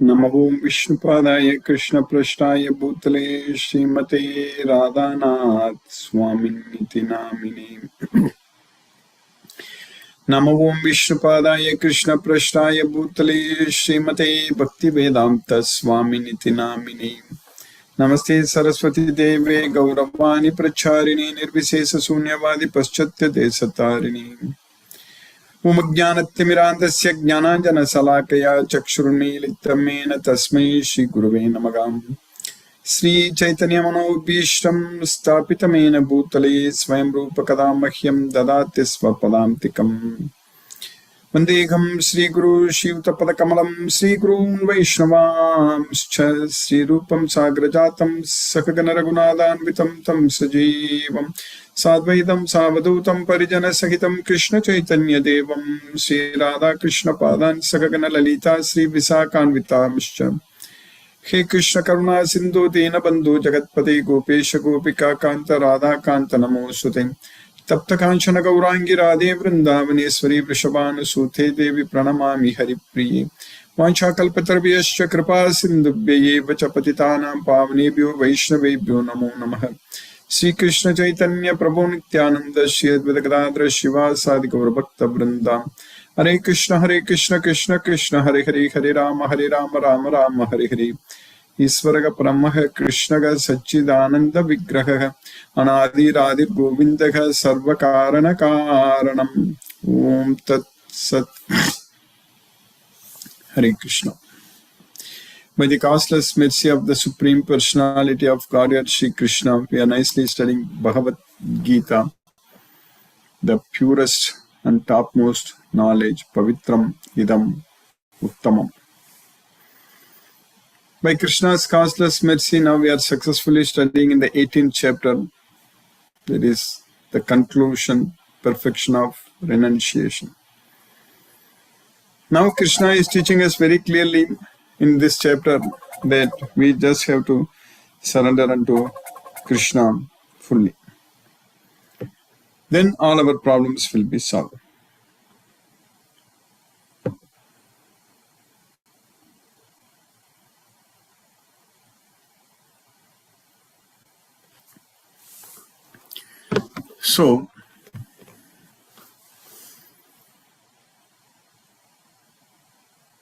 नमो विष्णुपादाय कृष्णपृष्ठाय भूतले श्रीमते राधानाथ स्वामिनिति नामिने। नमो विष्णुपादाय कृष्णपृष्ठाय भूतले श्रीमते भक्तिवेदांत स्वामिनिति नामिने। नमस्ते सरस्वती देवे गौरवाणी प्रचारिणे निर्विशेष शून्यवादी पश्चात्य देशतारिणे। ओम ज्ञानतिमिरान्धस्य ज्ञानाञ्जनशलाकया चक्षुरुन्मीलितं येन तस्मै श्रीगुरुवे नमः। श्रीचैतन्यमनोभीष्टं स्थापितं येन भूतले स्वयं रूपकदा मह्यं ददाति स्वपदान्तिकम्। वन्देऽहं श्रीगुरु श्रीयुतपदकमलं श्रीगुरून् वैष्णवांश्च श्रीरूपं साग्रजातं सकगणरघुनाथान्वितं तं सजीवं साद्वैतं सावधूतं परिजनसहितं कृष्णचैतन्यदेवं श्रीराधाकृष्णपादान् सकगणललिता श्रीविशाखान्वितांश्च। हे कृष्ण करुणा सिन्धु दीनबन्धु जगत्पते गोपेश गोपिकान्त राधाकान्त नमोऽस्तुते। तप्त कांचन गौरांगी राधे वृंदावनेश्वरी वृषभानुसूते देवी प्रणमामि हरिप्रिये। वाञ्छाकल्पतरुभ्यश्च कृपा सिन्धुभ्यैव च पतितानां पावनेभ्यो वैष्णवेभ्यो नमो नमः। श्रीकृष्ण चैतन्य प्रभु नित्यानंद श्री अद्वैत गदाधर शिवासादि गौरभक्तवृंदा। हरे कृष्ण कृष्ण कृष्ण हरे हरे हरे राम राम राम हरे हरे। ईश्वर परम कृष्ण सच्चिदानंद विग्रह अनादिरादि गोविंद सर्व कारण कारणम। ओम तत्सत। हरे Krishna. By the causeless mercy of the Supreme Personality of Godhead Sri Krishna, we are nicely studying Bhagavad Gita, the purest and topmost knowledge, Pavitram Idam Uttamam. By Krishna's causeless mercy, now we are successfully studying in the 18th chapter. That is the conclusion, perfection of renunciation. Now Krishna is teaching us very clearly in this chapter that we just have to surrender unto Krishna fully. Then all our problems will be solved. So,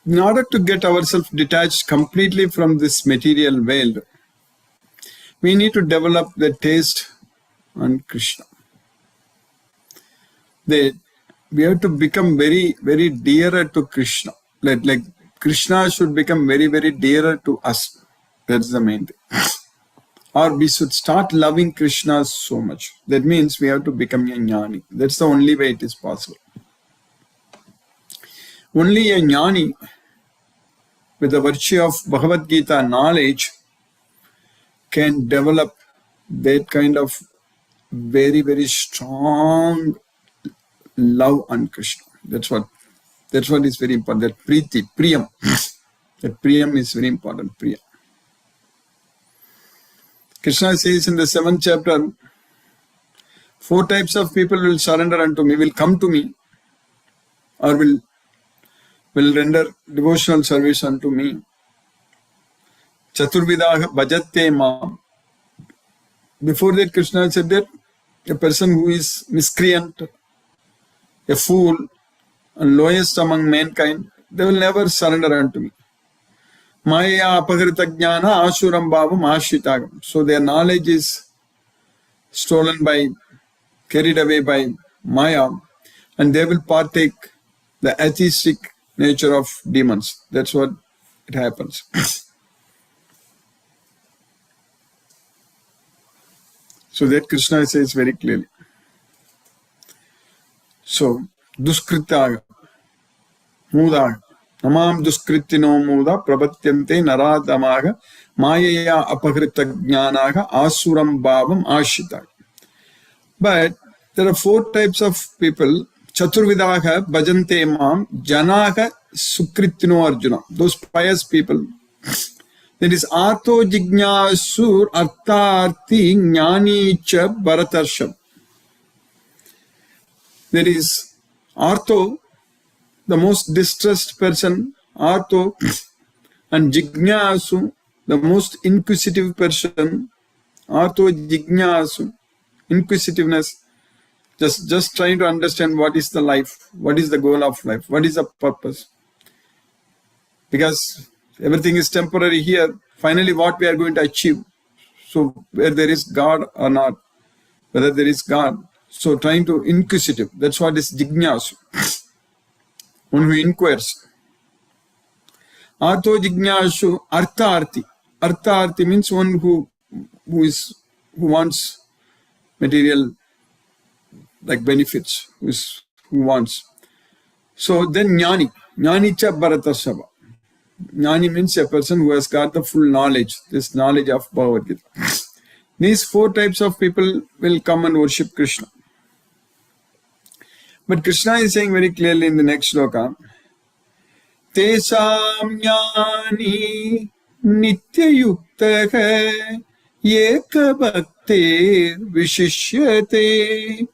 in order to get ourselves detached completely from this material world, we need to develop the taste on Krishna. That we have to become very, very dearer to Krishna. Like Krishna should become very, very dearer to us. That's the main thing. Or we should start loving Krishna so much. That means we have to become a jnani. That's the only way it is possible. Only a jnani with the virtue of Bhagavad Gita knowledge can develop that kind of very, very strong love on Krishna. That's what is very important. That priti, priyam. That priyam is very important. Priyam. Krishna says in the 7th chapter, 4 types of people will surrender unto me, will come to me, or will render devotional service unto me. Chaturvidaha bhajatte mam. Before that, Krishna said that a person who is miscreant, a fool, and lowest among mankind, they will never surrender unto me. Maya apagrita jnana asuram bhavam ashitagam. So their knowledge is stolen by, carried away by Maya, and they will partake the atheistic nature of demons. That's what it happens. So that Krishna says very clearly. So, duskritaga, mudaga, namam duskritino muda prabhatyante naradamaga mayaya apagrita jnanaga asuram bhavam ashitaga. But there are 4 types of people. Chaturvidaha bhajante mam janaga sukritino arjuna. Those pious people. That is artho jignasur artharthi jnani cha bharatarsham. There is artho, the most distressed person. Artho And Jignasu, the most inquisitive person, Artho Jignasu, inquisitiveness, just trying to understand what is the life, what is the goal of life, what is the purpose. Because everything is temporary here, finally what we are going to achieve. So where there is God or not, whether there is God. So trying to inquisitive, that's what is Jignasu, one who inquires. Artho Jignasu Artharthi. Artharthi means one who wants material like benefits, who wants. So then Jnani. Jnani cha Bharatasava. Jnani means a person who has got the full knowledge, this knowledge of Bhagavad Gita. These four types of people will come and worship Krishna. But Krishna is saying very clearly in the next shloka, Tesam jnani nityayuktaha yeka bhaktir vishishyate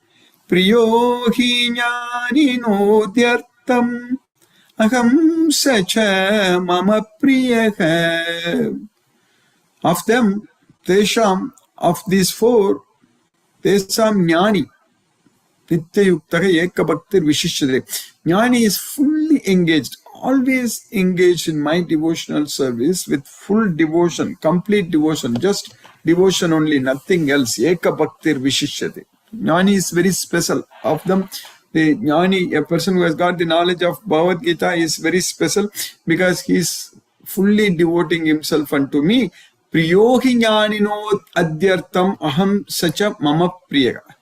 priyo hi jnani nodyartam aham sacha mama priyaha. Of them, Tesham, of these four, Tesam jnani nityayuktaha yeka bhaktir vishishyate. Jnani is fully engaged, always engaged in my devotional service with full devotion, complete devotion, just devotion only, nothing else. Eka bhaktir vishishyate. Jnani is very special. Of them, the Jnani, a person who has got the knowledge of Bhagavad Gita, is very special because he is fully devoting himself unto me. Priyohi jnanino adyartam aham sacha mama priyaha.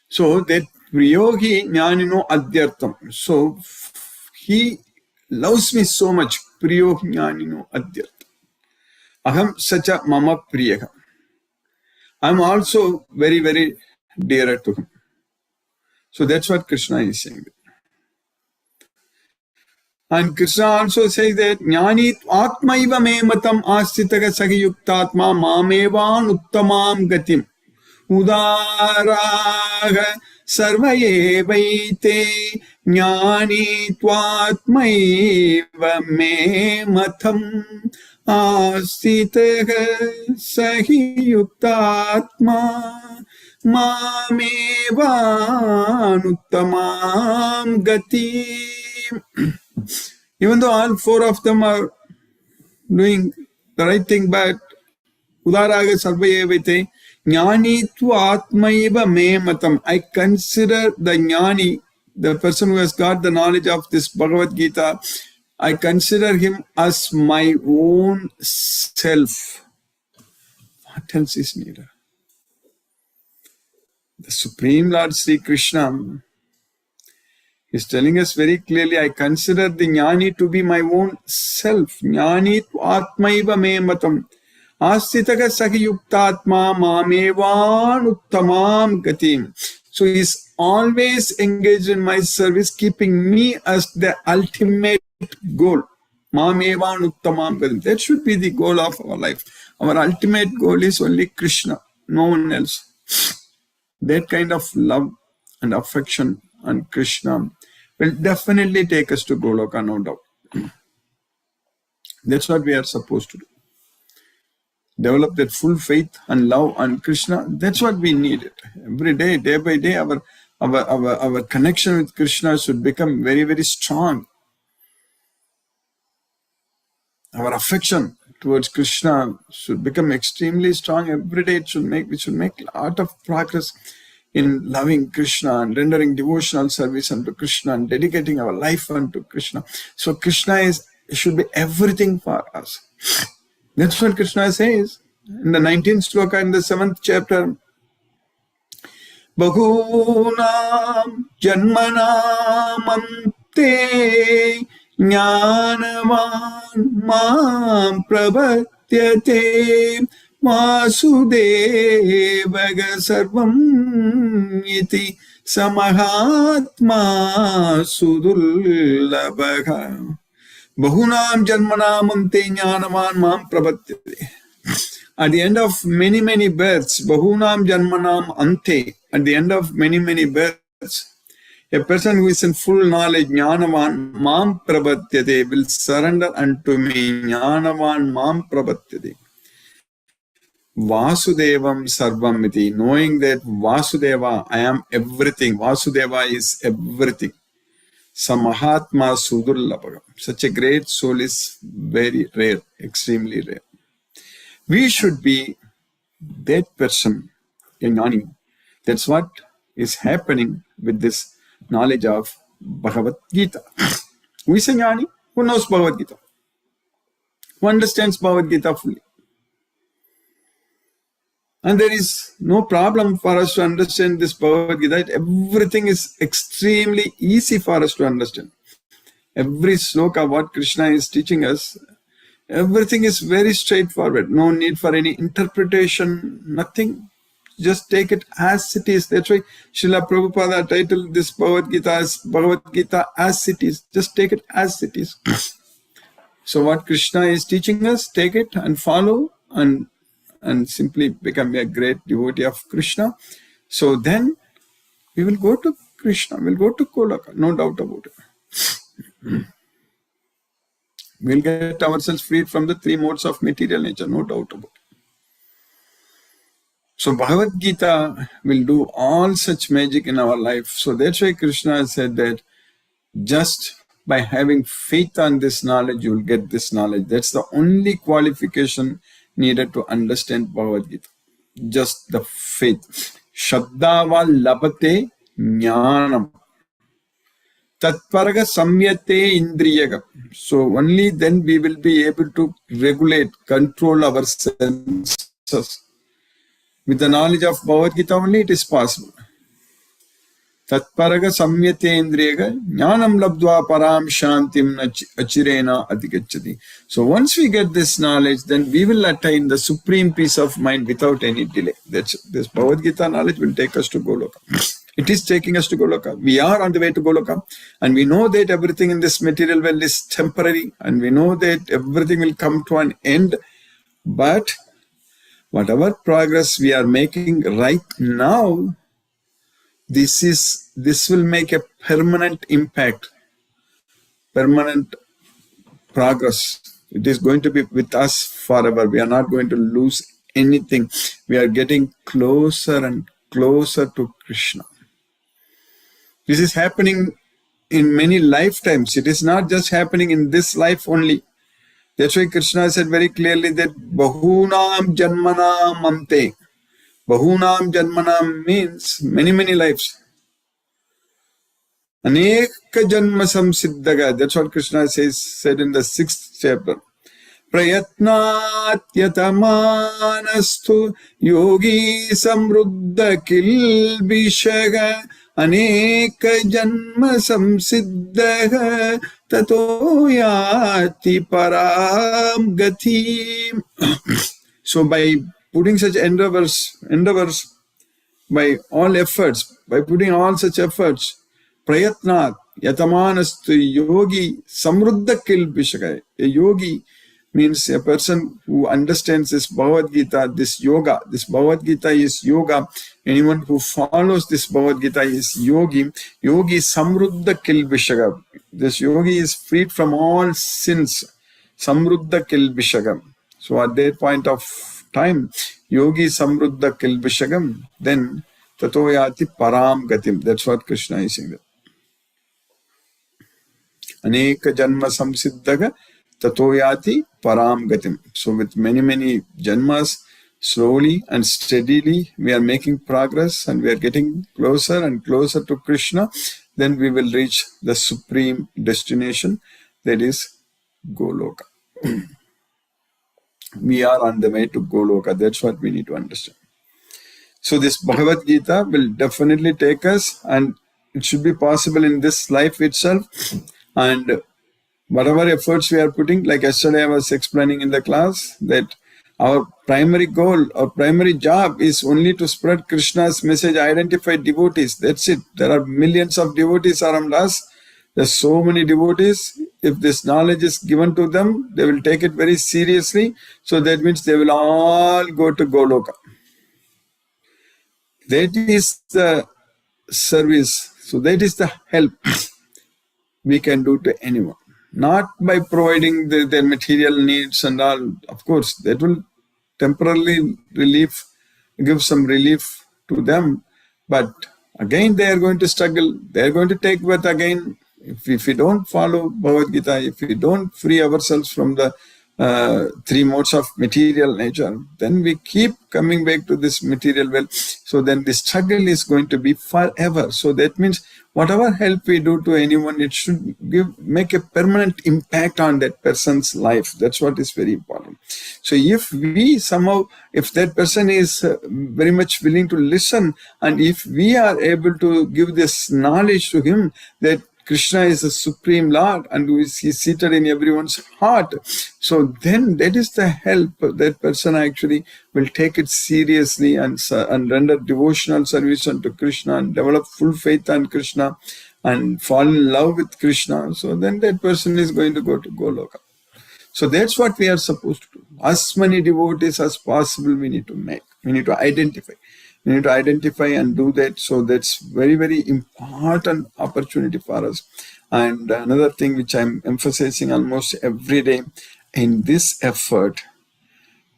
So that Priyogi jnanino adyartam. So he loves me so much. Priyogi jnanino adyartam. Aham sacha mama priyaha. I am also very, very dearer to him. So that's what Krishna is saying. And Krishna also says that Jnani atmaiva me matam astitaka sagiyuktatma mamevan uttamam gatim. Udaraha sarvayevaite jnani tvatmaiva me matam astitaha sahiyuktatma mamevanuttamam gati. Even though all four of them are doing the right thing, but Udaraga sarvayevate jnani tu atmaiva me matam. I consider the jnani, the person who has got the knowledge of this Bhagavad Gita, I consider him as my own self. What else is needed? The Supreme Lord Sri Krishna is telling us very clearly, I consider the jnani to be my own self. Jnani tu atmaiva me matam. Astitaka sakiyuktatma mamevan uttamam gatim. So he is always engaged in my service, keeping me as the ultimate goal. Mamevan uttamam gatim. That should be the goal of our life. Our ultimate goal is only Krishna, no one else. That kind of love and affection on Krishna will definitely take us to Goloka, no doubt. That's what we are supposed to do. Develop that full faith and love on Krishna. That's what we need. Every day, day by day, our connection with Krishna should become very, very strong. Our affection towards Krishna should become extremely strong. Every day we should make a lot of progress in loving Krishna and rendering devotional service unto Krishna and dedicating our life unto Krishna. So Krishna should be everything for us. That's what Krishna says in the 19th sloka in the 7th chapter. Bahunam janmanamante jnanavan mam prabhatyate Vasudevaga sarvam iti samahatma sudullabhaga. Bahunam janmanam ante jnanavan mam prabhatyate. At the end of many, many births, Bahunam janmanam ante, at the end of many, many births, A person who is in full knowledge, Jnanavan Mam Prabhatyate, will surrender unto me. Jnanavan Mam Prabhatyate. Vasudevam Sarvamiti, knowing that Vasudeva, I am everything. Vasudeva is everything. Samahatma Sudullabhagam. Such a great soul is very rare, extremely rare. We should be that person, a jnani. That's what is happening with this knowledge of Bhagavad Gita. Who is a jnani? Who knows Bhagavad Gita? Who understands Bhagavad Gita fully? And there is no problem for us to understand this Bhagavad Gita. Everything is extremely easy for us to understand. Every sloka, what Krishna is teaching us, everything is very straightforward. No need for any interpretation, nothing. Just take it as it is. That's why Srila Prabhupada titled this Bhagavad Gita as Bhagavad Gita as it is. Just take it as it is. So what Krishna is teaching us, take it and follow and simply become a great devotee of Krishna. So then we will go to Krishna, we'll go to Golaka, no doubt about it. We'll get ourselves freed from the three modes of material nature, no doubt about it. So Bhagavad Gita will do all such magic in our life. So that's why Krishna said that just by having faith on this knowledge, you will get this knowledge. That's the only qualification needed to understand Bhagavad Gita. Just the faith. Shraddhava labate jnanam. Tatparaga samyate indriyaga. So only then we will be able to regulate, control our senses. With the knowledge of Bhagavad Gita only it is possible. Tatparaga samyate indriyaga jnanam labdva param shantim achirena atikachati. So once we get this knowledge, then we will attain the supreme peace of mind without any delay. That's this Bhagavad Gita knowledge will take us to Goloka. It is taking us to Goloka. We are on the way to Goloka. And we know that everything in this material world is temporary. And we know that everything will come to an end. But whatever progress we are making right now, this will make a permanent impact, permanent progress. It is going to be with us forever. We are not going to lose anything. We are getting closer and closer to Krishna. This is happening in many lifetimes. It is not just happening in this life only. That's why Krishna said very clearly that Bahunam Janmanam Ante. Bahunam Janmanam means many, many lives. Aneka Janma Samsiddhaga. That's what Krishna said in the 6th chapter. Prayatnat yatamanastu yogi samruddha kilbishaga aneka janma samsiddhaga tato yati param gatim. So by putting such endeavors, by all efforts, by putting all such efforts, prayatnat yatamanastu yogi samruddha kilbishaga. A yogi means a person who understands this Bhagavad Gita, this yoga. This Bhagavad Gita is yoga. Anyone who follows this Bhagavad Gita is yogi. Yogi samruddha kilbishaga. This yogi is freed from all sins. Samruddha kilbishagam. So at that point of time, yogi samruddha kilbishagam, then tatoyati param gatim. That's what Krishna is saying. Aneka janma samsiddhaga tatoyati param gatim. So with many, many janmas, slowly and steadily, we are making progress and we are getting closer and closer to Krishna. Then we will reach the supreme destination, that is Goloka. We are on the way to Goloka. That's what we need to understand. So this Bhagavad Gita will definitely take us, and it should be possible in this life itself. And whatever efforts we are putting, like yesterday I was explaining in the class, that our primary goal, our primary job is only to spread Krishna's message, identify devotees. That's it. There are millions of devotees around us. There's so many devotees. If this knowledge is given to them, they will take it very seriously. So that means they will all go to Goloka. That is the service. So that is the help we can do to anyone. Not by providing their material needs and all. Of course, that will temporarily give some relief to them. But again, they are going to struggle. They are going to take birth again. If we don't follow Bhagavad Gita, if we don't free ourselves from the three modes of material nature, then we keep coming back to this material well. So then the struggle is going to be forever. So that means whatever help we do to anyone, it should make a permanent impact on that person's life. That's what is very important. So if that person is very much willing to listen, and if we are able to give this knowledge to him that Krishna is the Supreme Lord and he is seated in everyone's heart, so then that is the help. That person actually will take it seriously and render devotional service unto Krishna and develop full faith on Krishna and fall in love with Krishna. So then that person is going to go to Goloka. So that's what we are supposed to do. As many devotees as possible we need to make. We need to identify. We need to identify and do that. So that's very, very important opportunity for us. And another thing which I'm emphasizing almost every day, in this effort,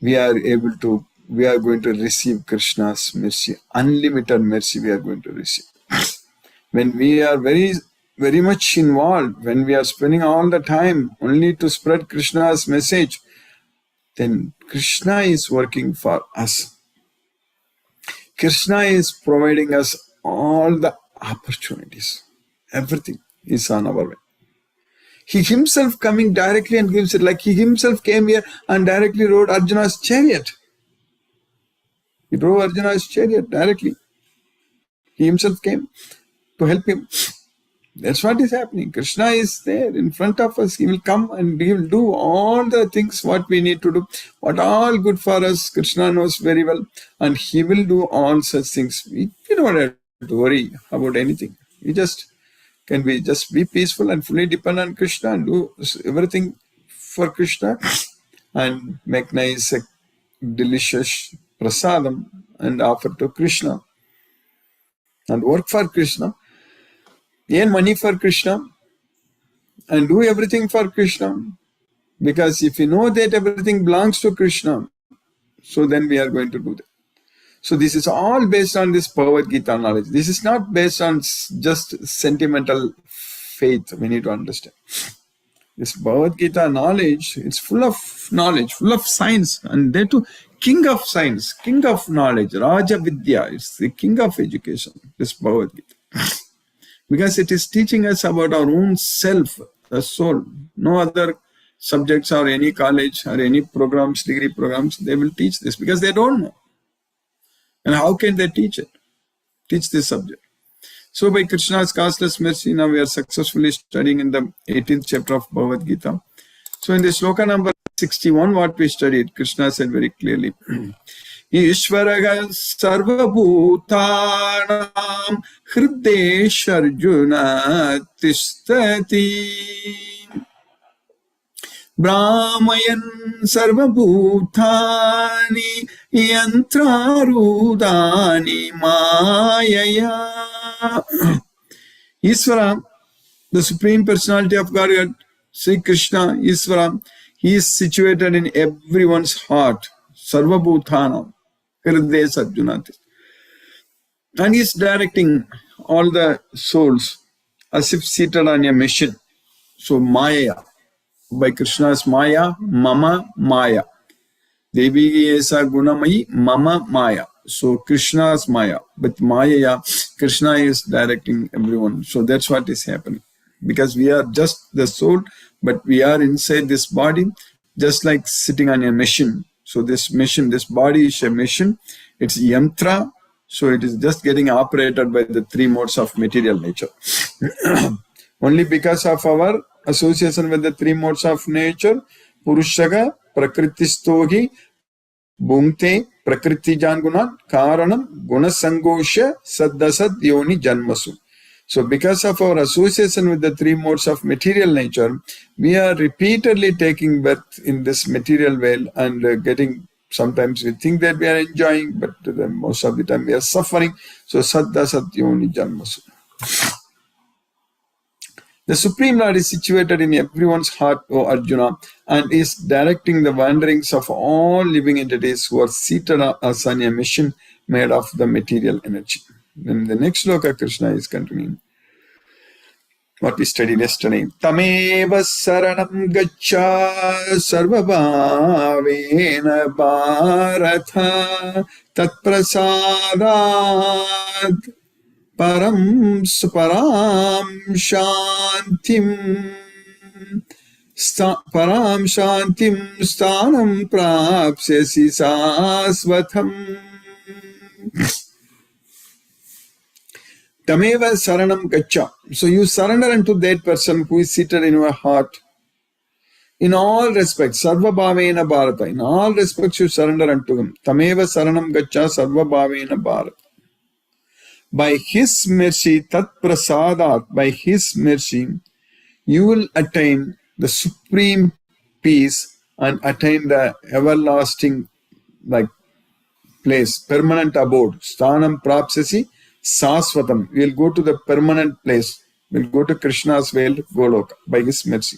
we are going to receive Krishna's mercy, unlimited mercy we are going to receive. When we are very, very much involved, when we are spending all the time only to spread Krishna's message, then Krishna is working for us. Krishna is providing us all the opportunities. Everything is on our way. He himself coming directly and gives it, like he himself came here and directly rode Arjuna's chariot. He drove Arjuna's chariot directly. He himself came to help him. That's what is happening. Krishna is there in front of us. He will come and he will do all the things what we need to do. What all good for us, Krishna knows very well. And he will do all such things. We don't have to worry about anything. We can be peaceful and fully depend on Krishna and do everything for Krishna and make nice, delicious prasadam and offer to Krishna and work for Krishna. Earn money for Krishna and do everything for Krishna. Because if we know that everything belongs to Krishna, so then we are going to do that. So this is all based on this Bhagavad Gita knowledge. This is not based on just sentimental faith. We need to understand. This Bhagavad Gita knowledge, it's full of knowledge, full of science, and there too, king of science, king of knowledge, Raja Vidya, it's the king of education, this Bhagavad Gita. Because it is teaching us about our own self, the soul. No other subjects or any college or any programs, degree programs, they will teach this because they don't know. And how can they teach it? Teach this subject. So by Krishna's causeless mercy, now we are successfully studying in the 18th chapter of Bhagavad Gita. So in the sloka number 61, what we studied, Krishna said very clearly, Ishvaraga sarvabhutanam hridesh arjuna tishtati brahmayan sarvabhutani yantrarudani mayaya. Ishvara, the Supreme Personality of Godhead, Sri Krishna, Ishvara, he is situated in everyone's heart. Sarvabhutanam. And he is directing all the souls as if seated on a machine. So Maya, by Krishna's Maya, Mama Maya. Devi Esa Gunamayi, Mama Maya. So Krishna's Maya, but Maya, Krishna is directing everyone. So that's what is happening. Because we are just the soul, but we are inside this body, just like sitting on a machine. So this machine, this body is a machine. It's yantra. So it is just getting operated by the three modes of material nature. Only because of our association with the three modes of nature, Purushaga, Prakritistohi, Bhungte, Prakriti Jangunan, Karanam, Gunasangosha, Saddasad, Yoni Janmasu. So because of our association with the three modes of material nature, we are repeatedly taking birth in this material world and getting, sometimes we think that we are enjoying, but most of the time we are suffering. So Saddha Satyoni Janmasu. The Supreme Lord is situated in everyone's heart, O Arjuna, and is directing the wanderings of all living entities who are seated as on a machine made of the material energy. Then the next sloka, Krishna is continuing what we studied yesterday. Tameva saranam gaccha sarvabhavena bharata tatprasadat param shantim sthanam prapsyasi sasvatham. Tameva saranam gaccha. So you surrender unto that person who is seated in your heart. In all respects, sarva bhavena bharata. In all respects you surrender unto him. Tameva saranam gaccha sarva bhavena bharata. By his mercy, tat prasadat, by his mercy, you will attain the supreme peace and attain the everlasting place, permanent abode. Sthanam prapsasi sasvatam. We will go to the permanent place. We will go to Krishna's veil, Goloka, by his mercy.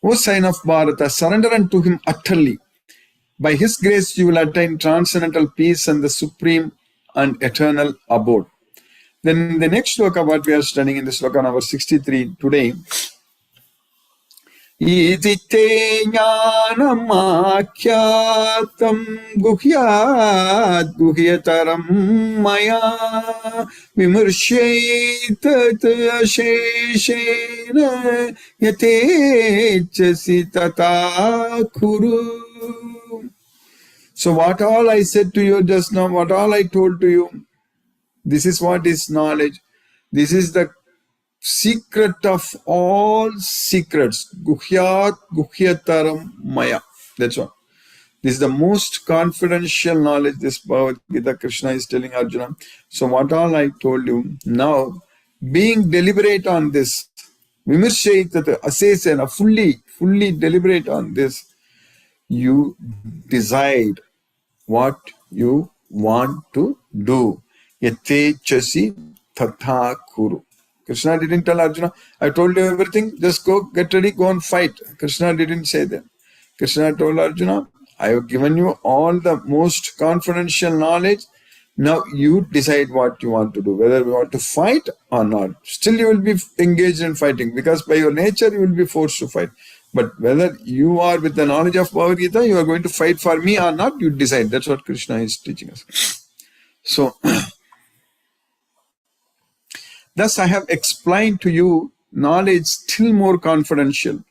O sign of Bharata, surrender unto him utterly. By his grace you will attain transcendental peace and the supreme and eternal abode. Then the next sloka what we are studying in the sloka number 63 today. Iti te jnanam akyatam guhyat guhyataram maya vimurshyetat asheshena yatechasi tata kuru. So what all I said to you just now, what all I told to you, this is what is knowledge. This is the secret of all secrets. Guhyat guhyataram maya. That's all. This is the most confidential knowledge this Bhagavad Gita Krishna is telling Arjuna. So what all I told you, now being deliberate on this, vimirshayitata asesena, fully deliberate on this, you decide what you want to do. Yatechasi tatha kuru. Krishna didn't tell Arjuna, I told you everything, just go, get ready, go and fight. Krishna didn't say that. Krishna told Arjuna, I have given you all the most confidential knowledge. Now you decide what you want to do, whether you want to fight or not. Still you will be engaged in fighting because by your nature you will be forced to fight. But whether you are with the knowledge of Bhagavad Gita, you are going to fight for me or not, you decide. That's what Krishna is teaching us. So, thus I have explained to you knowledge still more confidential.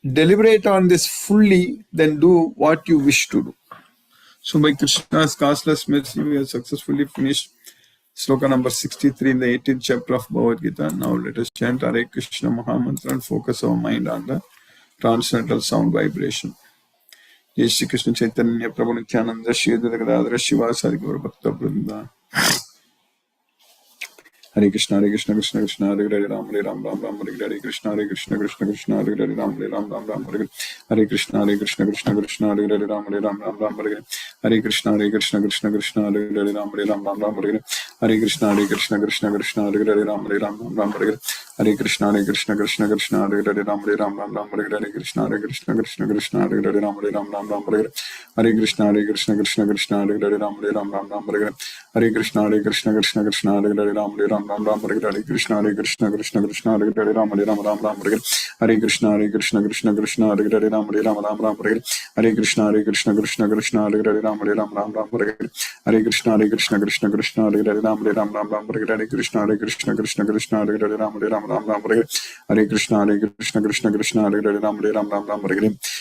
Deliberate on this fully, then do what you wish to do. So by Krishna's causeless mercy, we have successfully finished sloka number 63 in the 18th chapter of Bhagavad Gita. Now let us chant Hare Krishna Mahamantra and focus our mind on the transcendental sound vibration. Jai Shri Krishna Chaitanya Prabhu Nityananda Shri Advaita Gadadhara Shivasari Gaura Bhakta Vrinda. Hare Krishna Krishna Krishna Hare Hare Ram Ram Hare Hare Krishna Krishna Krishna Hare Hare Ram Ram Hare Hare Krishna Krishna Krishna Hare Hare Ram Ram Hare Hare Krishna Krishna Krishna Hare Hare Ram Ram Hare Hare Krishna Krishna Krishna Hare Hare Ram Ram Hare Hare Krishna Krishna Krishna Hare Hare Ram Ram Hare Hare Krishna Krishna Krishna Hare Hare Ram Ram Hare Hare Krishna Krishna Krishna Hare Hare Ram Ram Hare Hare Krishna Krishna Krishna Hare Hare Ram Ram Hare Krishna Krishna Krishna Hare Hare Ram Ram Hare Hare Krishna Krishna Krishna Hare Hare Ram Ram Hare Hare Krishna Krishna Krishna Hare Hare Ram Ram Hare Hare Krishna Krishna Krishna Hare Hare Ram Ram Hare Hare Krishna Krishna Krishna Hare Hare Ram Ram Hare Hare Krishna Krishna Krishna Hare Hare Ram Ram Hare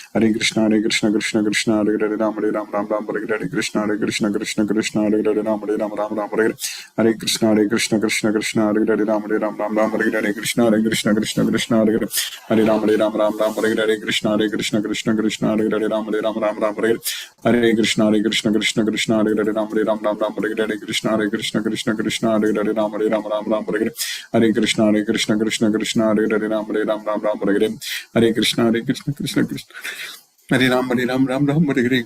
Hare Krishna Krishna Krishna Hare Hare Ram Ram Hare Hare Krishna Krishna Krishna Hare Hare Ram Ram Hare Hare Krishna Krishna Krishna Hare Hare Ram Ram Hare Hare Krishna Krishna Krishna Hare Hare Ram Ram Hare Hare Krishna Krishna Krishna Hare Hare Ram Ram Hare Hare Krishna Krishna Krishna Hare Hare Ram Ram Hare Hare Krishna Krishna Krishna Hare Hare Ram Ram Hare Hare Krishna Krishna Krishna Hare Hare Ram Ram Hare Hare Krishna Krishna Krishna Hare Ram Ram Hare Hare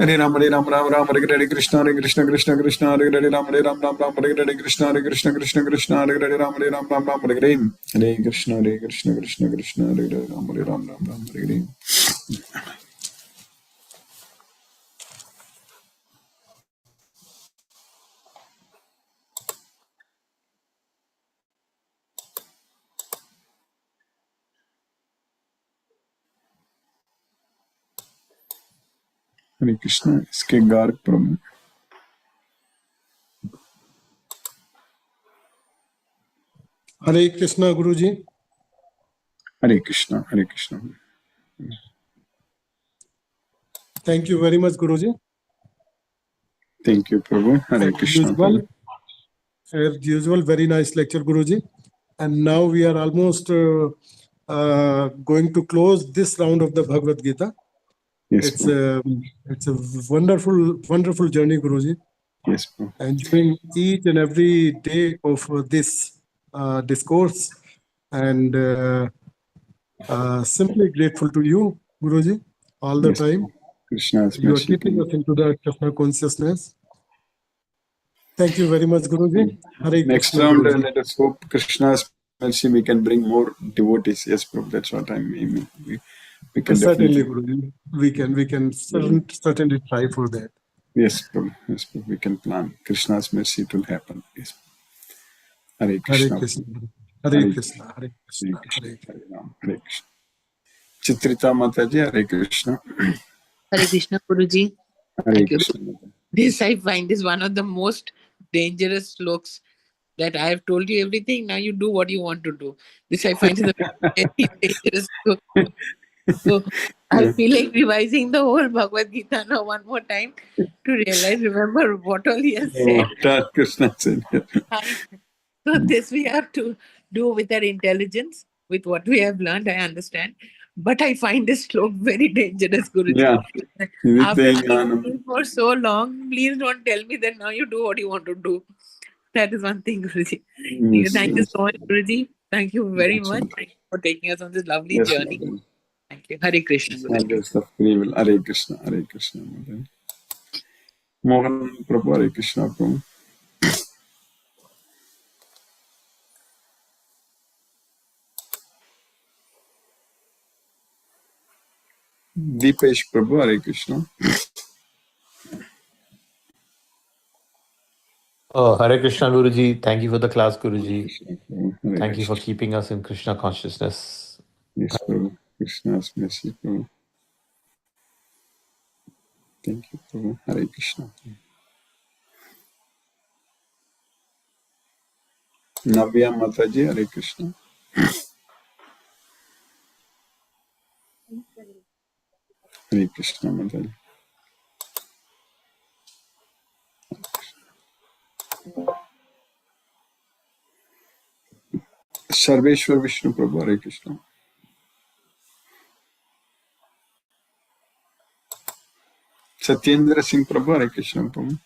Hare Ram, Ram Ram, Hare Krishna, Krishna Krishna, Hare Ram, Ram Ram, Hare Krishna, Krishna Krishna, Hare Ram, Ram Ram, Hare Krishna, Krishna Krishna, Hare Ram, Ram, Hare. Hare Krishna, इसके गार्ग प्रभु. Hare Krishna, Guruji. Hare Krishna, Hare Krishna. Thank you very much, Guruji. Thank you, Prabhu. Hare Krishna. As usual, very nice lecture, Guruji. And now we are almost going to close this round of the Bhagavad Gita. Yes, It's a wonderful journey, Guruji. Yes, Prabhu. Enjoying each and every day of this discourse, and simply grateful to you, Guruji, all the time. Krishna's You are mercy. keeping us into the Krishna consciousness. Thank you very much, Guruji. Hare Next Krishna, round, Guruji. let us hope Krishna's mercy we can bring more devotees. Yes, Prabhu, that's what I'm aiming. We can Certainly, definitely. Guruji. We can certainly try for that. Yes, Prabhu. Yes, Prabhu. We can plan. Krishna's mercy it will happen. Yes. Hare Krishna. Hare Krishna. Hare Krishna. Hare Krishna. Hare Krishna. Hare Ram. Hare Krishna. Chitrita Mataji, Hare Krishna. Hare Krishna, Guruji. Hare Thank you. Krishna. This I find is one of the most dangerous sloks that I have told you everything. Now you do what you want to do. This I find is a very dangerous slok. So I feel like revising the whole Bhagavad Gita now one more time to remember what all he has said. What Krishna said. So this we have to do with our intelligence, with what we have learned, I understand. But I find this slok very dangerous, Guruji. Yeah. After listening for so long, please don't tell me that now you do what you want to do. That is one thing, Guruji. Yes, Thank you yes. so much, Guruji. Thank you very Yes, much. sir. Thank you for taking us on this lovely Yes, journey. Madam. Thank you. Hare Krishna, It's not Guruji. just of free will. Hare Krishna, Hare Krishna. Madam. Mohan Prabhu, Hare Krishna Prabhu. Deepesh Prabhu, Hare Krishna. Hare Krishna, Guruji. Thank you for the class, Guruji. Krishna Prabhu, Hare Thank you for Krishna. keeping us in Krishna consciousness. Yes, Prabhu. Krishna's mercy, Prabhu. Thank you, Prabhu. Hare Krishna. Navya Mataji, Hare Krishna. Hare Krishna Mataji. Sarveshwar Vishnu Prabhu, Hare Krishna. Satyendra Singh Prabhu, Hare Krishna Prabhu.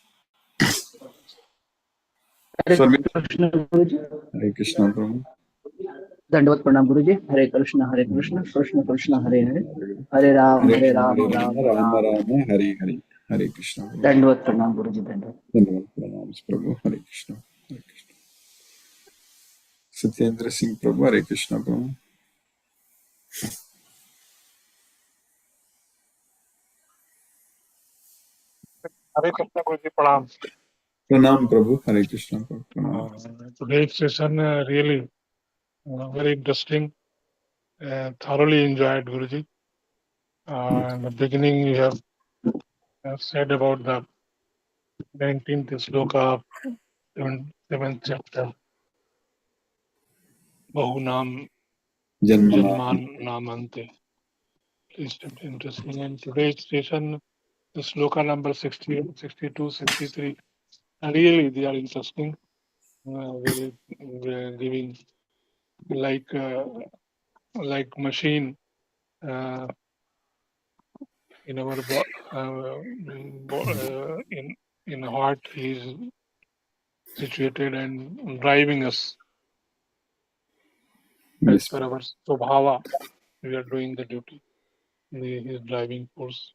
Hare Krishna Guruji Hare Krishna Prabhu. दंडवत प्रणाम गुरुजी हरे Krishna Krishna Krishna Hare Hare Hare Ram Ram Rama, Ram Rama, Hare Hare. Hare Krishna Prabhu. दंडवत प्रणाम गुरुजी दंडवत Dhanavad pranams Prabhu. Hare Krishna. Hare Krishna. Satyendra Singh Prabhu, Hare Krishna Prabhu. Hare Krishna Guruji, Pranam. Pranam Prabhu, Hare Krishna Prabhu. Pranam. Today's session really very interesting. Thoroughly enjoyed, Guruji. In the beginning, you have said about the 19th sloka of 7th chapter. Bahunam Janman Namante. It's interesting. And today's session, the sloka number 60, 62, 63, really they are interesting. Very giving like machine in our in heart he is situated and driving us as per our swabhava. We are doing the duty. His driving force.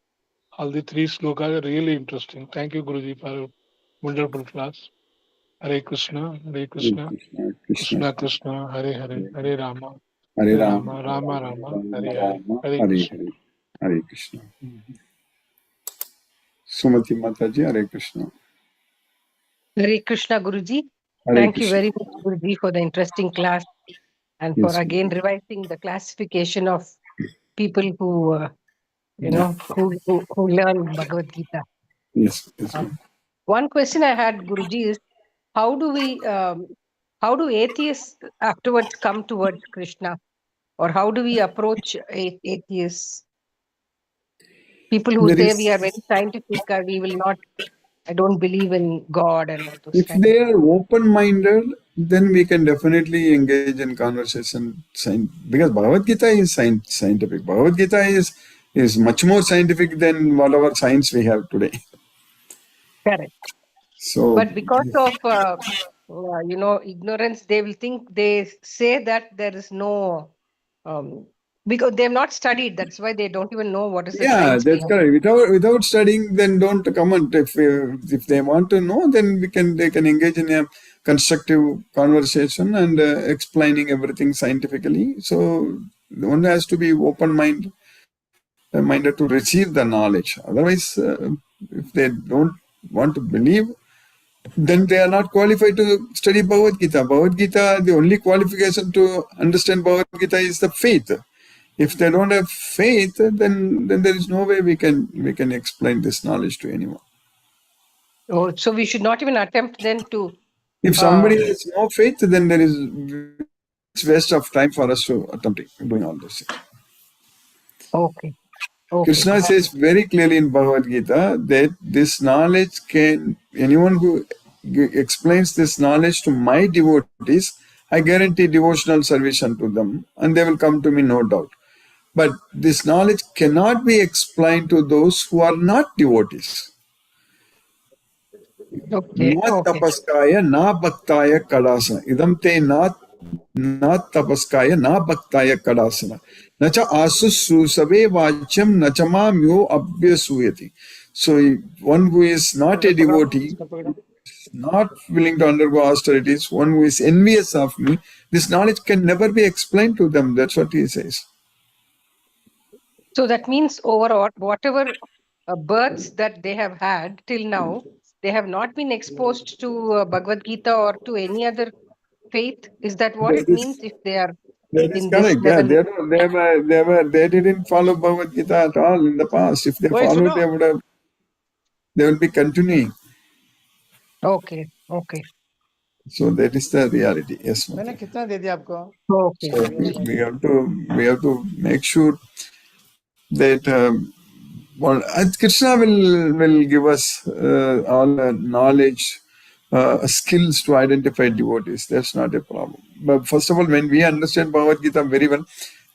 All the three slokas are really interesting. Thank you, Guruji, for a wonderful class. Hare Krishna, Hare Krishna, Krishna Krishna, Hare Hare, Hare Rama, Hare Hare Rama, Rama, Rama Rama, Rama Hare Hare, Rama, Hare Hare Krishna. Hare, Hare Krishna. Sumati Mataji, Hare Krishna. Hare Krishna, Guruji. Hare Thank you Krishna. very much, Guruji, for the interesting class and for Yes, again revising the classification of people who, who learn Bhagavad Gita. yes, yes. One question I had, Guruji, is how do how do atheists afterwards come towards Krishna? Or how do we approach atheists? People who There say we are is, very scientific, we will not, I don't believe in God and all those if kind of they are open-minded, then we can definitely engage in conversation. Because Bhagavad Gita is scientific. Bhagavad Gita is much more scientific than whatever science we have today. correct. So, But because of ignorance, they will think they say that there is no because they have not studied. That's why they don't even know what is the yeah, science that's behind. correct. Without studying, then don't comment. If they want to know, then they can engage in a constructive conversation and explaining everything scientifically. So one has to be minded to receive the knowledge. Otherwise, if they don't want to believe, then they are not qualified to study Bhagavad Gita. Bhagavad Gita, the only qualification to understand Bhagavad Gita is the faith. If they don't have faith, then there is no way we can explain this knowledge to anyone. Oh, so we should not even attempt then to. If somebody has no faith, then it's waste of time for us to attempt doing all this. Okay. Okay. Krishna says very clearly in Bhagavad Gita that this knowledge anyone who explains this knowledge to my devotees, I guarantee devotional service unto them, and they will come to me, no doubt. But this knowledge cannot be explained to those who are not devotees. Okay. Na Okay. tapaskaya na bhaktaya kadasana. Idam te na tapaskaya na bhaktaya kadasana. Nacha asusrusabe vachyam nachamamyo abhyasuyati. So one who is not a devotee, not willing to undergo austerities, one who is envious of me, this knowledge can never be explained to them. That's what he says. So that means over whatever births that they have had till now, they have not been exposed to Bhagavad Gita or to any other faith. Is that what That it means is if they are That is in this correct. Yeah, level? they didn't follow Bhagavad Gita at all in the past. If they followed, they will be continuing. Okay. Okay. So that is the reality. Yes, Mata. Okay. So we have to make sure that Krishna will give us all the knowledge, skills to identify devotees. That's not a problem. But first of all, when we understand Bhagavad Gita very well,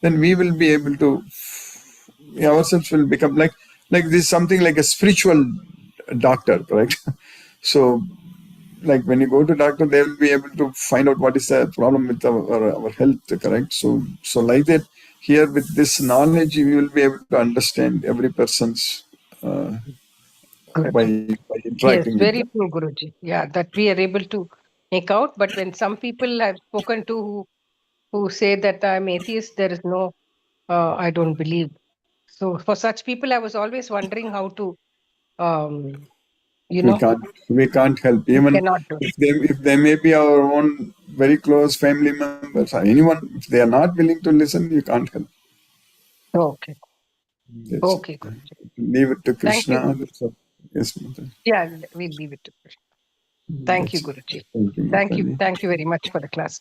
then we will be able to ourselves will become like this, something like a spiritual doctor, correct? So like when you go to doctor, they will be able to find out what is the problem with our health, correct? So like that, here with this knowledge, you will be able to understand every person's by Yes, interacting with very them. true, Guruji. Yeah, that we are able to make out. But when some people I've spoken to who say that I'm atheist, there is no, I don't believe. So for such people, I was always wondering how to, um, We can't help. we Even cannot do. if they may be our own very close family members or anyone, if they are not willing to listen, you can't help. Okay. That's it. Okay, Guruji. Leave it to Thank you. Krishna. That's all. Yes, Mata. Yeah, we'll leave it to Krishna. Thank you, That's it. Guruji. Thank you, Thank you. Mataji. Thank you very much for the class.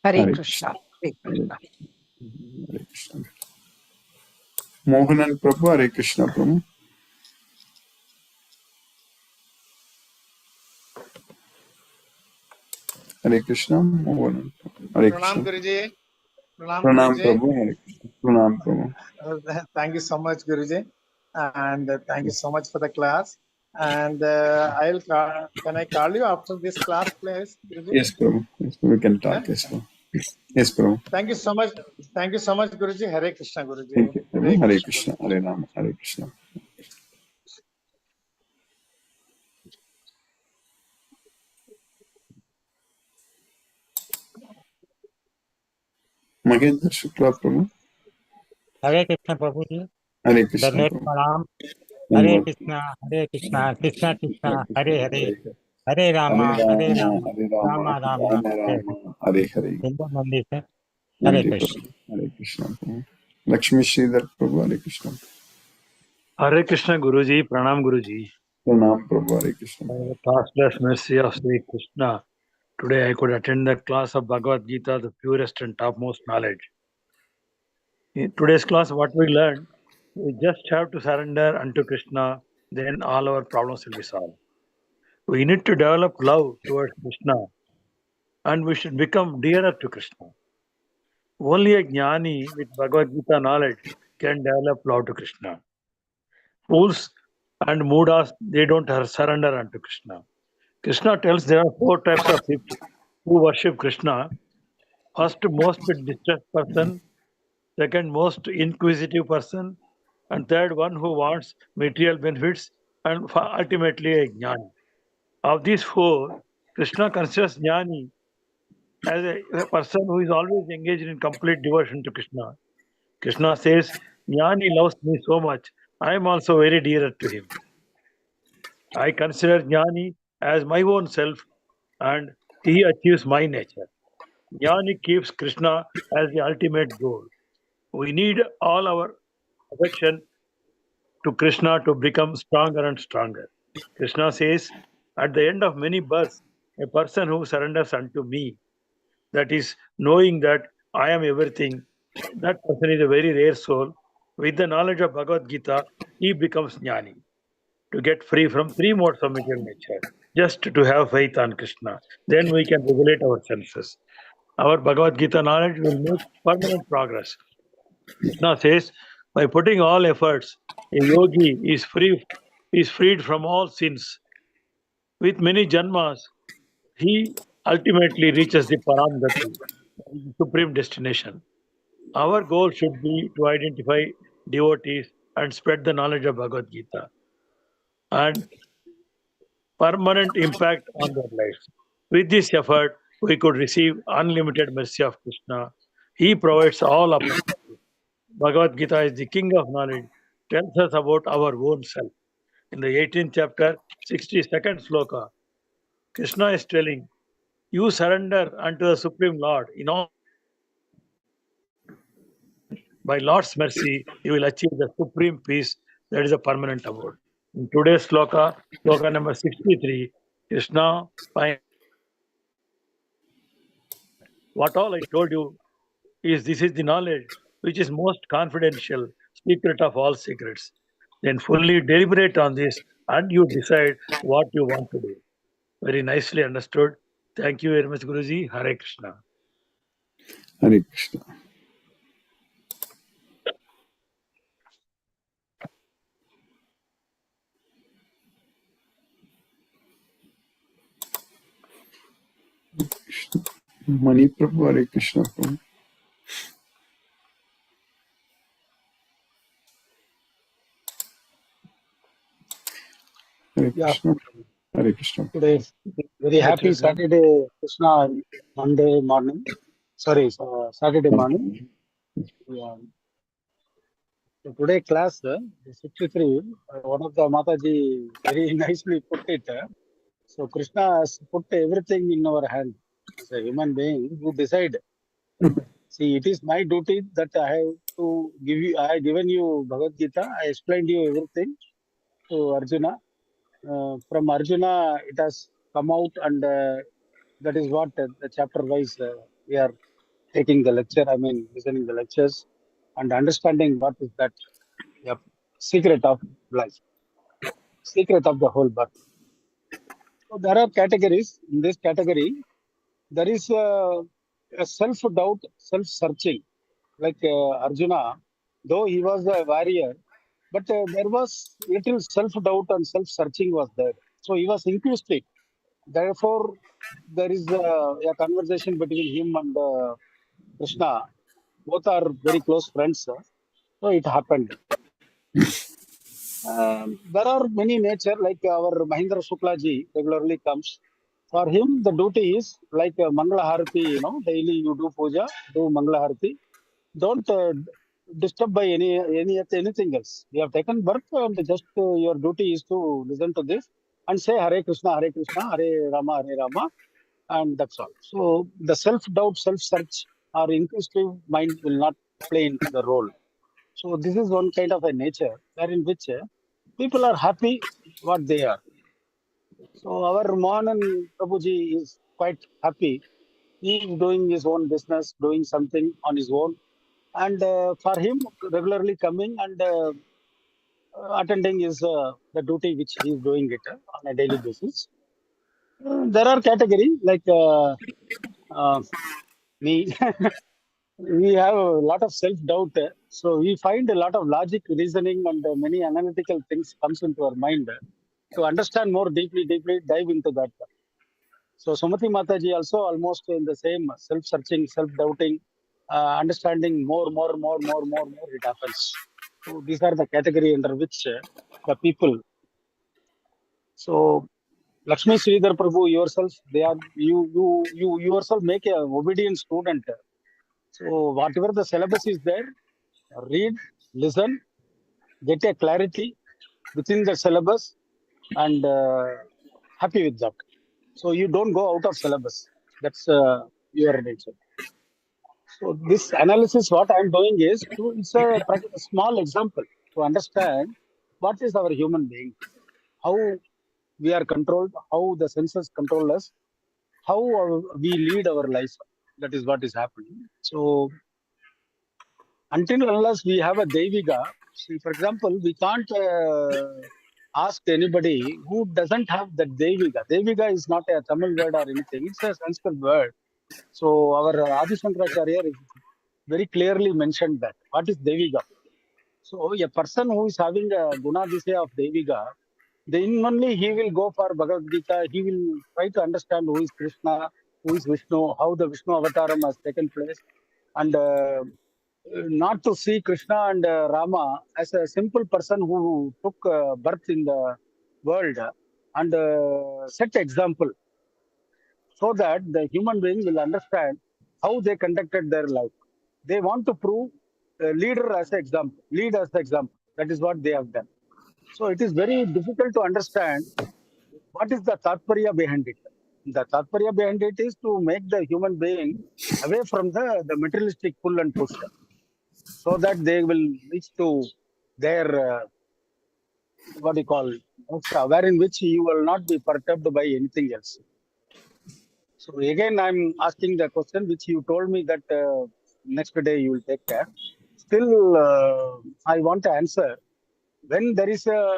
Hare Hare Krishna. Hare Hare Krishna. Hare Krishna. Mohanan Prabhu, Hare Krishna Prabhu. Hare Krishna, Mohanan. Hare Krishna. Pranam Guruji. Pranam Pranam Guruji. Prabhu, Hare Krishna. Pranam Prabhu. Thank you so much, Guruji, and thank you so much for the class. And can I call you after this class, please, Guruji? Yes, Prabhu. Yes, we can talk. Yeah? Yes, Prabhu. Yes, Prabhu. Thank you so much. Thank you so much, Guruji. Hare Krishna, Guruji. Thank you, Prabhu. Hare Hare Krishna. Hare Rama. Hare Krishna. Mahendra Shukla Prabhu. Hare Krishna Prabhuji. Hare Krishna The late Prabhu. Param. Hare Dhanavad. Krishna, Krishna Krishna, Hare Hare, Hare Rama, Hare Rama, Rama Rama, Rama Hare Hare. Rama, Hare Hare. Hindu Mandir, sir. Hare Nandi Krishna. Prabhu. Hare Krishna Prabhu. Lakshmi Sridhar Prabhu. Hare Krishna. Hare Krishna Guruji, Pranam Guruji. Pranam Prabhu. Hare Krishna. By the classless mercy of Sri Krishna, today I could attend the class of Bhagavad Gita, the purest and topmost knowledge. In today's class, what we learned, we just have to surrender unto Krishna, then all our problems will be solved. We need to develop love towards Krishna, and we should become dearer to Krishna. Only a jnani with Bhagavad Gita knowledge can develop love to Krishna. Fools and moodas, they don't surrender unto Krishna. Krishna tells there are 4 types of people who worship Krishna. First, most distressed person. Second, most inquisitive person. And third, one who wants material benefits. And ultimately, a jnani. Of these 4, Krishna considers jnani as a person who is always engaged in complete devotion to Krishna. Krishna says, jnani loves me so much, I am also very dear to him. I consider jnani as my own self, and he achieves my nature. Jnani keeps Krishna as the ultimate goal. We need all our affection to Krishna to become stronger and stronger. Krishna says, at the end of many births, a person who surrenders unto me, that is, knowing that I am everything, that person is a very rare soul. With the knowledge of Bhagavad Gita, he becomes jnani, to get free from 3 modes of material nature, just to have faith on Krishna. Then we can regulate our senses. Our Bhagavad Gita knowledge will make permanent progress. Krishna says, by putting all efforts, a yogi is freed from all sins. With many janmas, he ultimately reaches the Paramgati, the supreme destination. Our goal should be to identify devotees and spread the knowledge of Bhagavad Gita and permanent impact on their lives. With this effort, we could receive unlimited mercy of Krishna. He provides all opportunities. Bhagavad Gita is the king of knowledge, tells us about our own self. In the 18th chapter, 62nd sloka, Krishna is telling, you surrender unto the Supreme Lord in all. By Lord's mercy, you will achieve the supreme peace that is a permanent abode. In today's sloka, sloka number 63, Krishna, what all I told you is this is the knowledge which is most confidential, secret of all secrets. Then fully deliberate on this and you decide what you want to do. Very nicely understood. Thank you very much, Guruji. Hare Krishna. Hare Krishna. Mani Prabhu. Hare Krishna Prabhu. Hare Yeah, Krishna. Hare Krishna. today very happy Saturday, Krishna Monday morning. Sorry, Saturday morning. Yeah. So today class, 63, one of the Mataji very nicely put it. So Krishna has put everything in our hand. As a human being, you decide. See, it is my duty that I have to give you. I have given you Bhagavad Gita. I explained you everything to Arjuna. From Arjuna, it has come out, and that is what the chapter wise we are taking the lecture. I mean, listening the lectures and understanding what is that secret of life, secret of the whole birth. So there are categories. In this category, there is a self-doubt, self-searching. Like Arjuna, though he was a warrior, but there was little self-doubt and self-searching was there. So he was inquisitive. Therefore, there is a conversation between him and Krishna. Both are very close friends. So it happened. There are many nature, like our Mahendra Shukla ji regularly comes. For him, the duty is like Mangala Harati, daily you do puja, do Mangala Harati. Don't disturb by anything else. You have taken birth and just your duty is to listen to this and say Hare Krishna, Hare Rama, and that's all. So the self-doubt, self-search or inquisitive mind will not play into the role. So this is one kind of a nature wherein which people are happy what they are. So our Mohan Prabhuji is quite happy. He is doing his own business, doing something on his own. And for him, regularly coming and attending is the duty which he is doing it on a daily basis. There are categories like me. We have a lot of self-doubt. So we find a lot of logic, reasoning, and many analytical things comes into our mind to understand more deeply, dive into that. So Sumati Mataji also almost in the same self-searching, self-doubting, understanding more, it happens. So these are the category under which the people. So Lakshmi Sridhar Prabhu yourself, you yourself make a obedient student. So whatever the syllabus is there, read, listen, get a clarity within the syllabus, and happy with that. So you don't go out of syllabus. That's your nature. So this analysis, what I'm doing is it's a small example to understand what is our human being, how we are controlled, how the senses control us, how we lead our life. That is what is happening. So until unless we have a Deviga, see, for example, we can't ask anybody who doesn't have that Deviga. Deviga is not a Tamil word or anything, it's a Sanskrit word. So our Adi Shankaracharya very clearly mentioned that. What is Deviga? So a person who is having a Gunadisya of Deviga, then only he will go for Bhagavad Gita, he will try to understand who is Krishna, who is Vishnu, how the Vishnu avataram has taken place, and not to see Krishna and Rama as a simple person who took birth in the world and set example so that the human being will understand how they conducted their life. They want to prove leader as an example, lead as an example. That is what they have done. So it is very difficult to understand what is the tatparya behind it. The tatparya behind it is to make the human being away from the materialistic pull and push, so that they will reach to their what do you call moksha, wherein which you will not be perturbed by anything else. So again, I'm asking the question which you told me that next day you will take care. Still, I want to answer. When there is a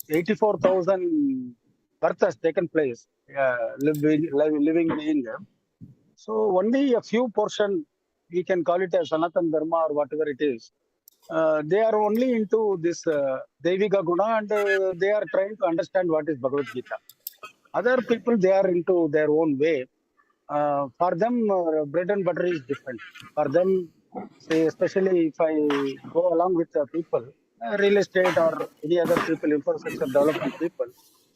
84,000 birth has taken place, living being, so only a few portion, we can call it as Sanatan Dharma or whatever it is, they are only into this Devika Guna and they are trying to understand what is Bhagavad Gita. Other people, they are into their own way. For them, bread and butter is different. For them, say, especially if I go along with people, real estate or any other people, infrastructure development people,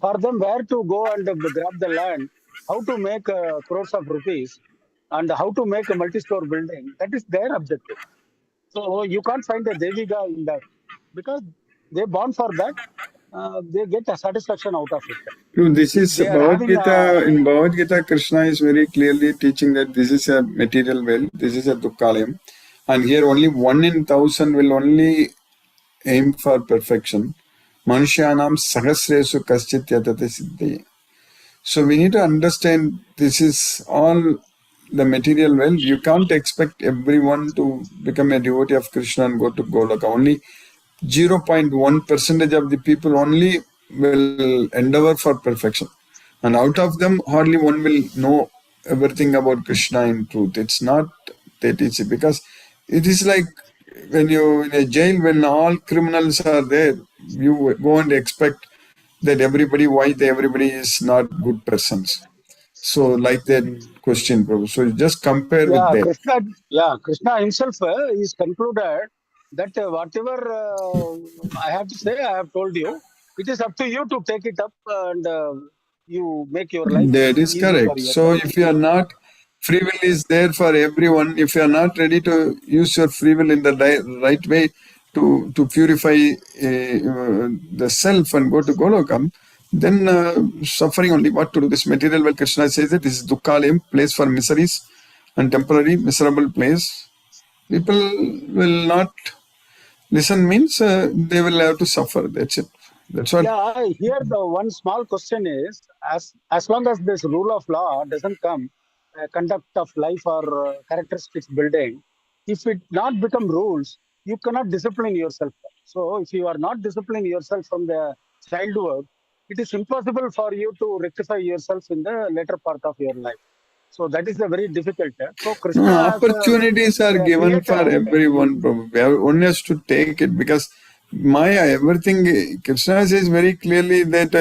for them, where to go and grab the land, how to make crores of rupees, and how to make a multi-store building, that is their objective. So you can't find a Deviga in that because they're born for that. They get a satisfaction out of it. No, this If is they are Bhagavad having Gita. In Bhagavad Gita, Krishna is very clearly teaching that this is a material well, this is a Dukkalayam. And here only 1 in 1,000 will only aim for perfection. Manushyanam sahasresu kaschit yatate siddhi. So we need to understand this is all the material well. You can't expect everyone to become a devotee of Krishna and go to Goloka. Only 0.1% of the people only will endeavor for perfection. And out of them, hardly one will know everything about Krishna in truth. It's not that easy because it is like when you in a jail, when all criminals are there, you go and expect that everybody is not good persons. So like that question, Prabhu. So you just compare with that. Krishna himself is concluded that whatever I have to say, I have told you. It is up to you to take it up and you make your life That is easy for correct. So yourself. if you are not, free will is there for everyone. If you are not ready to use your free will in the right way to purify the self and go to Golokam, then suffering only. What to do? This material world, Krishna says that this is Dukkalayam, place for miseries and temporary miserable place. People will not listen means they will have to suffer. That's it. That's what. Yeah, here the one small question is, as long as this rule of law doesn't come, conduct of life or characteristics building, if it not become rules, you cannot discipline yourself. So if you are not disciplining yourself from the childhood, it is impossible for you to rectify yourself in the later part of your life. So that is a very difficult. So No, Krishna as opportunities are a given for creator. everyone. Probably one has to take it because Maya, everything. Krishna says very clearly that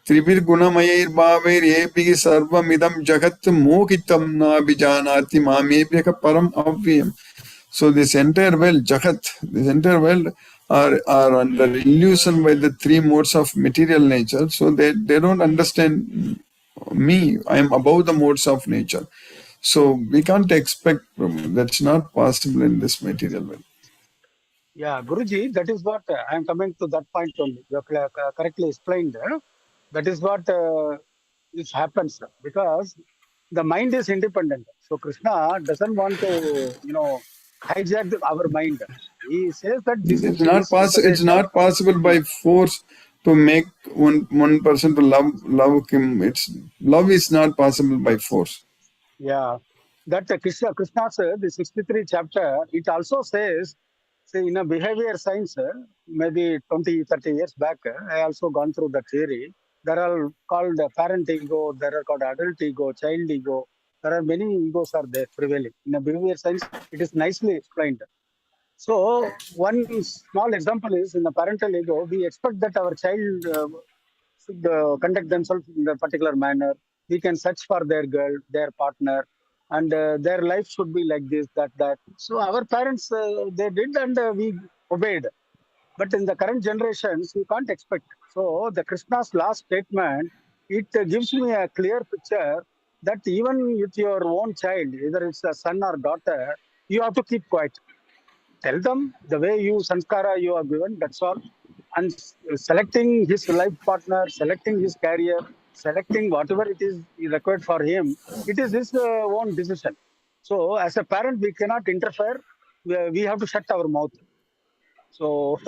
Tribir Gunamayair Bhavair Epi Sarvam Idam Jagat Mokitam Na Bijanati Mamebhyaka Param Avyam. So this entire world, Jagat, this entire world are under illusion by the three modes of material nature. So they don't understand me. I am above the modes of nature. So we can't expect that's not possible in this material world. Yeah, Guruji, that is what I am coming to that point only. You have correctly explained. That is what it happens because the mind is independent. So Krishna doesn't want to, hijack our mind. He says that this is It's not his possible. It's nature. not possible by force to make one person to love him. It's love is not possible by force. Yeah, that Krishna's the 63 chapter, it also says, say in a behavior science, maybe 20, 30 years back, I also gone through the theory. There are called parent ego, there are called adult ego, child ego. There are many egos are there prevailing. In a behavior science, it is nicely explained. So one small example is in the parental ego, we expect that our child should conduct themselves in a particular manner. We can search for their girl, their partner, and their life should be like this, that. So our parents, they did, and we obeyed. But in the current generations, you can't expect. So the Krishna's last statement, it gives me a clear picture that even with your own child, either it's a son or daughter, you have to keep quiet. Tell them the way you sanskara you are given, that's all. And selecting his life partner, selecting his career, selecting whatever it is required for him, it is his own decision. So as a parent, we cannot interfere. We have to shut our mouth. So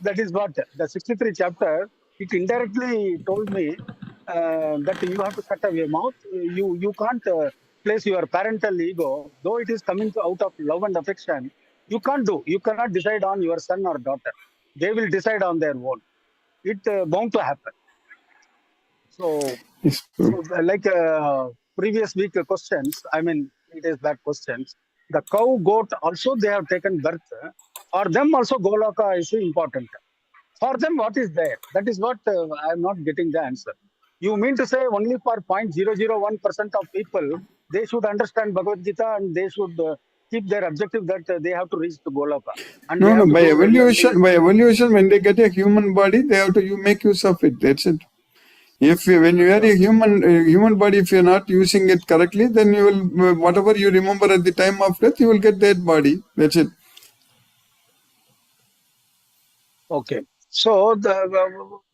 that is what the 63 chapter, it indirectly told me that you have to shut up your mouth. You can't place your parental ego, though it is coming out of love and affection. You can't do. You cannot decide on your son or daughter. They will decide on their own. It bound to happen. So, It's true. like previous week questions, I mean, it is bad questions. The cow, goat also they have taken birth. For them also Goloka is important. For them, what is there? That is what I am not getting the answer. You mean to say only for 0.001% of people, they should understand Bhagavad Gita and they should keep their objective that they have to reach to Goloka. And they No, have to by do regularly. evolution, when they get a human body, they have to you make use of it. That's it. If when you are a human body, if you are not using it correctly, then you will whatever you remember at the time of death, you will get that body. That's it. Okay. So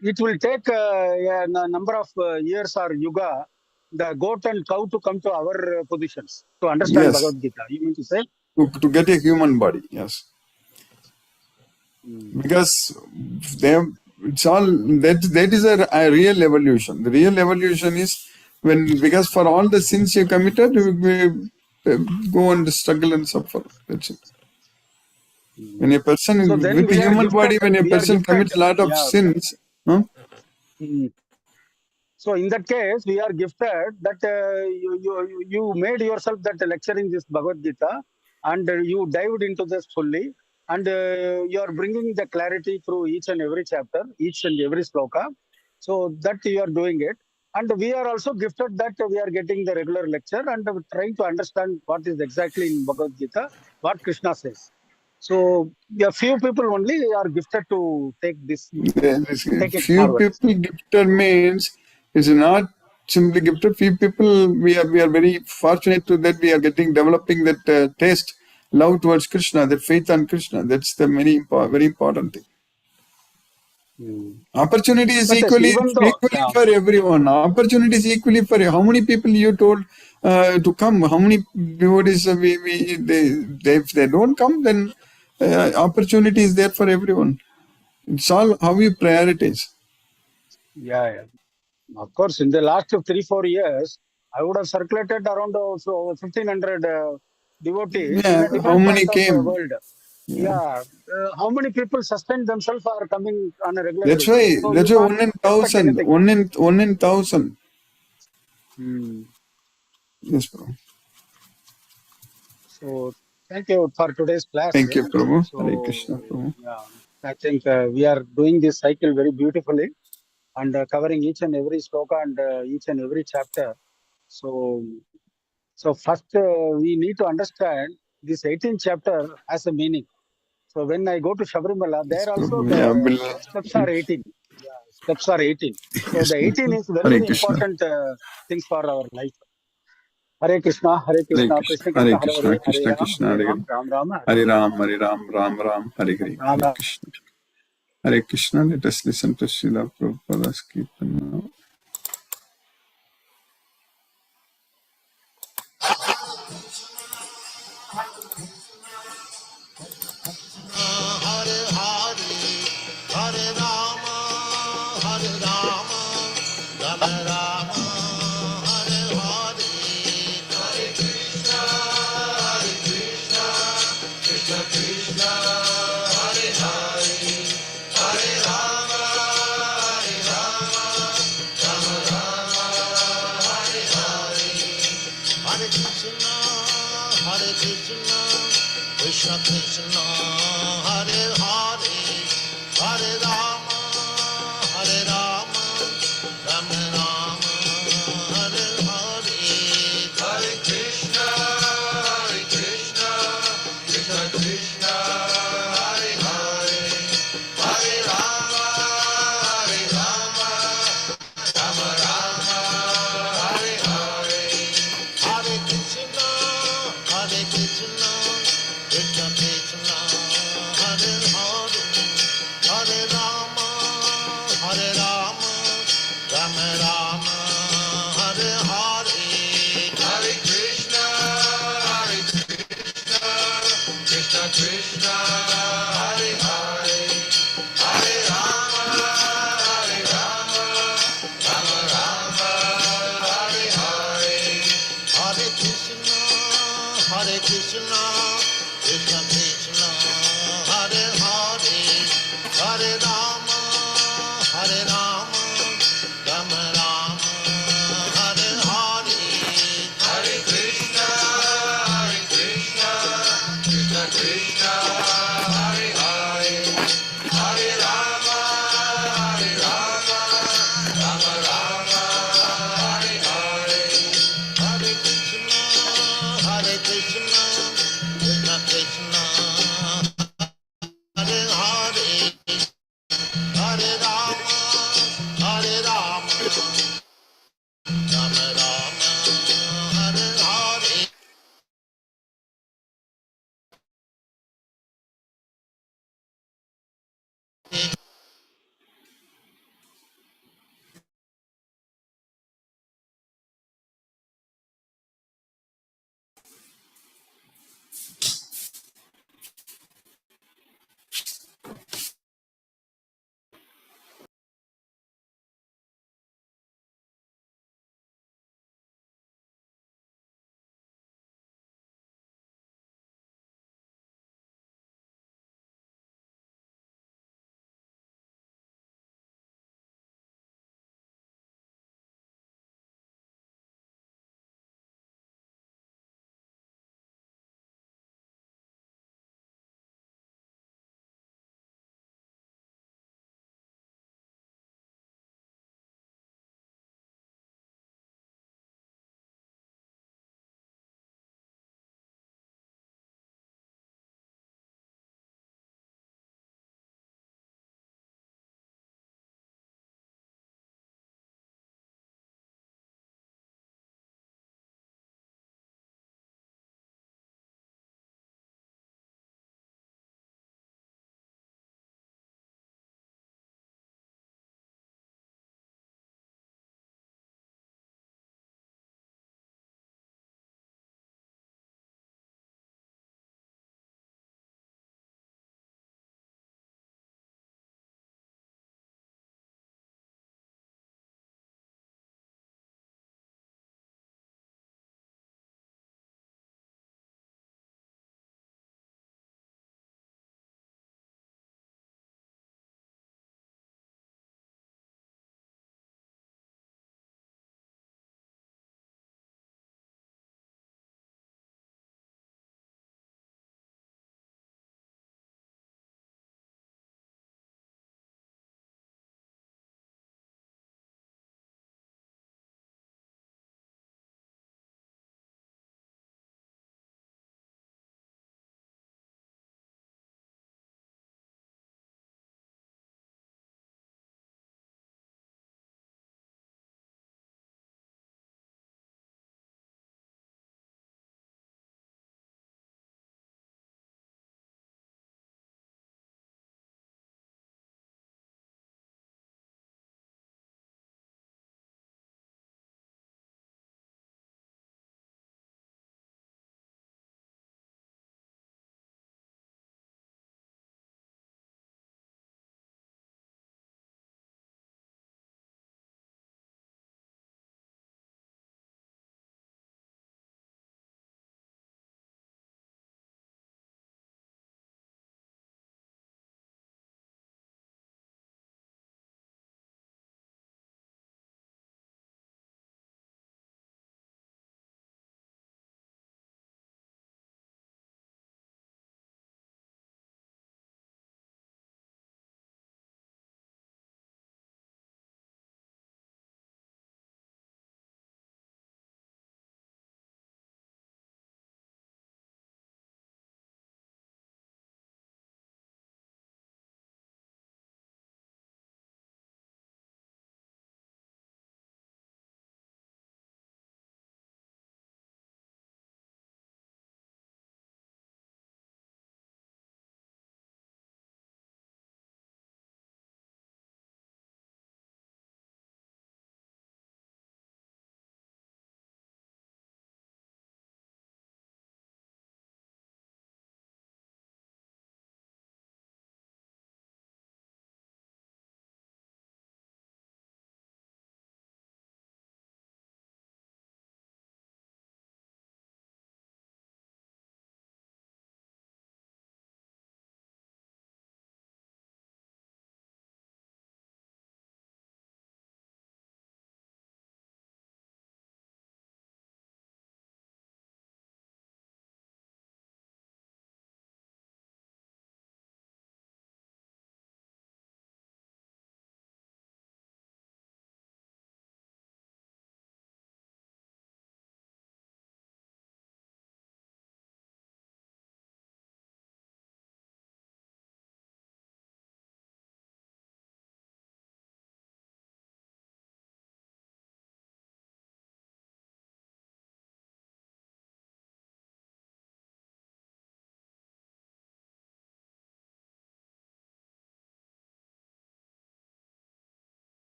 it will take a number of years or yuga, the goat and cow to come to our positions to understand Yes, Bhagavad Gita. You mean to say? to get a human body. Yes, because they it's all that is a real evolution. The real evolution is when because for all the sins you committed, you will go and struggle and suffer. That's it. When a person So then with a we are human body, gifted. when a We are person gifted. commits a lot of Yeah. sins, huh? Mm. So in that case, we are gifted that you made yourself that lecturing this Bhagavad Gita, and you dived into this fully, and you are bringing the clarity through each and every chapter, each and every sloka. So that you are doing it, and we are also gifted that we are getting the regular lecture and trying to understand what is exactly in Bhagavad Gita, what Krishna says. So a few people only are gifted to take this, take it Few forward. people gifted means it's not simply gifted. Few people, we are very fortunate to that we are developing that taste, love towards Krishna, that faith on Krishna. That's the very important thing. Opportunity is But equally even though, yeah, for everyone. Opportunity is equally for how many people you told to come. How many devotees if they don't come, then opportunity is there for everyone. It's all how you prioritize. yeah. Of course, in the last 3-4 years, I would have circulated around 1,500 devotees in Yeah, a how different many parts of the came? world. Yeah. Yeah, how many people sustain themselves are coming on a regular That's basis? why. So That's you why can't 1 in 1,000. expect anything. 1 in 1,000. Yes, bro. So thank you for today's class. Thank you, Prabhu. Hare So Krishna, Prabhu. yeah, I think we are doing this cycle very beautifully and covering each and every sloka and each and every chapter. So first we need to understand this 18th chapter has a meaning. So when I go to Shabrimala, Yes, there also Prabhu. Yeah, the steps are 18. Yeah, steps are 18. So yes, the 18 Prabhu. is very, Hare very Krishna. important things for our life. Hare Krishna, Hare Krishna Krishna. Krishna, Hare Hare Krishna. Hare, Hare Krishna Ram, Krishna. Hare Hare Ram, Ram Ram, Hare Hare Hare. Ram. Hare Ram. Ram Ram. Hare Hare. Ram Hare Ram. Krishna. Hare Krishna. Let us listen to Srila Prabhupada's Kirtan now. Hare Hare, Hare Rama, Hare Rama, Rama Rama, Hare Hare, Hare Krishna, Krishna Krishna, Hare Hare, Hare Rama, Rama Rama, Hare Hare, Hare Krishna, Krishna Krishna, Hare Hare, Hare Rama, Rama Rama, Hare Hare, Hare Krishna, Krishna Krishna, Hare Hare, Hare Rama, Rama Rama, Hare Hare, Hare Krishna, Krishna Krishna, Hare Hare, Hare Rama, Rama Rama, Hare Hare, Hare Krishna, Krishna Krishna, Hare Hare.